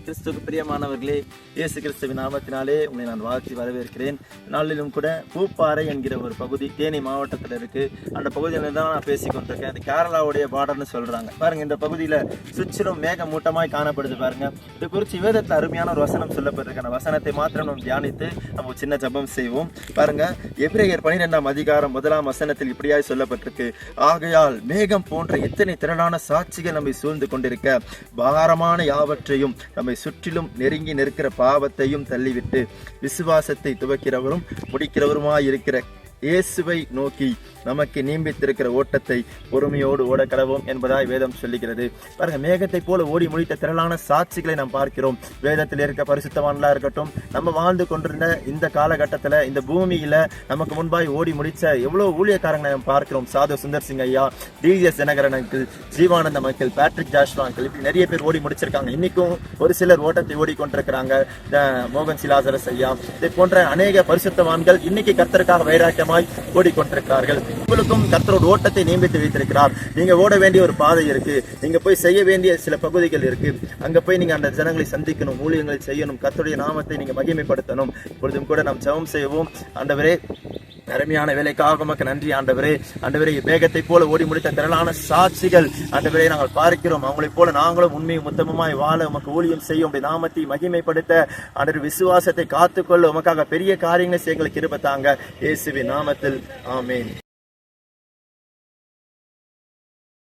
கிறிஸ்துவுக்கு பிரியமானவர்களே, இயேசு கிறிஸ்துவின் நாமத்தினாலே உங்களை நான் வாழ்த்தி வரவேற்கிறேன். நாளிலும் கூட பூப்பாறை என்கிற ஒரு பகுதி தேனி மாவட்டத்தில் இருக்கு. அந்த பகுதியில தான் நான் பேசிக்கொண்டிருக்கேன். அது கேரளாவுடைய பார்டர்னு சொல்றாங்க. பாருங்க, இந்த பகுதியில சுற்றிலும் மேகமூட்டமாய் காணப்படுது. பாருங்க, இது குறித்து வேதத்தில் அருமையான ஒரு வசனம் சொல்லப்பட்டிருக்கு. அந்த வசனத்தை மாத்திரம் நம்ம தியானித்து நம்ம சின்ன ஜெபம் செய்வோம். பாருங்க, எபிரேயர் 12ஆம் அதிகாரம் 1ஆம் வசனத்தில் இப்படியாய் சொல்லப்பட்டிருக்கு. ஆகையால் மேகம் போன்ற இத்தனை திரளான சாட்சிகள் நம்மை சூழ்ந்து கொண்டிருக்க பாரமான யாவற்றையும் நம்மை சுற்றிலும் நெருங்கி நிற்கிற பாவத்தையும் தள்ளிவிட்டு விசுவாசத்தை துவக்கிறவரும் முடிக்கிறவருமாயிருக்கிற இயேசுவை நோக்கி நமக்கு நியமித்திருக்கிற ஓட்டத்தை பொறுமையோடு ஓட கடவோம் என்பதாய் வேதம் சொல்லுகிறது. பாருங்க, மேகத்தை போல ஓடி முடித்த திரளான சாட்சிகளை நாம் பார்க்கிறோம். வேதத்தில் இருக்க பரிசுத்தவான்களா இருக்கட்டும், நம்ம வாழ்ந்து கொண்டிருந்த இந்த காலகட்டத்தில் இந்த பூமியில நமக்கு முன்பாய் ஓடி முடிச்ச எவ்வளவு ஊழியக்காரங்களை நாம் பார்க்கிறோம். சாது சுந்தர் சிங் ஐயா, D G S Dinakaran uncle, Jeevananda uncle, Patrick Joshua uncle, இப்படி நிறைய பேர் ஓடி முடிச்சிருக்காங்க. இன்னைக்கும் ஒரு சிலர் ஓட்டத்தை ஓடிக்கொண்டிருக்கிறாங்க. மோகன் சிலாசரஸ் ஐயா, இதை போன்ற அநேக பரிசுத்தவான்கள் இன்னைக்கு கர்த்தருக்காக வைராக்கியம் ஓடிக்கொண்டிருக்கிறார்கள். உங்களுக்கும் கர்த்தரோட ஓட்டத்தை நியமித்து வைத்திருக்கிறார். நீங்க ஓட வேண்டிய ஒரு பாதை இருக்கு. நீங்க போய் செய்ய வேண்டிய சில பகுதிகள் இருக்கு. அங்க போய் நீங்க அந்த ஜனங்களை சந்திக்கணும், ஊழியங்களை செய்யணும், கர்த்தருடைய நாமத்தை நீங்க மகிமைப்படுத்தணும். இப்பொழுதும் கூட நாம் ஜெபம் செய்வோம். ஆண்டவரே, அருமையான வேலைக்காக உமக்கு நன்றி ஆண்டவரே. ஆண்டவரே, வேகத்தை போல ஓடி முடித்த திரளான சாட்சிகள் ஆண்டவரே நாங்கள் பார்க்கிறோம். அவங்களைப் போல நாங்களும் உண்மையும் உத்தமமாய் வாழ உமக்கு ஊழியம் செய்ய உடைய நாமத்தை மகிமைப்படுத்த ஆண்டவர் விசுவாசத்தை காத்துக்கொள்ள உமக்காக பெரிய காரியங்களை செய்ய எங்களுக்கு கிருபை தாங்க. இயேசுவின் நாமத்தில் ஆமென்.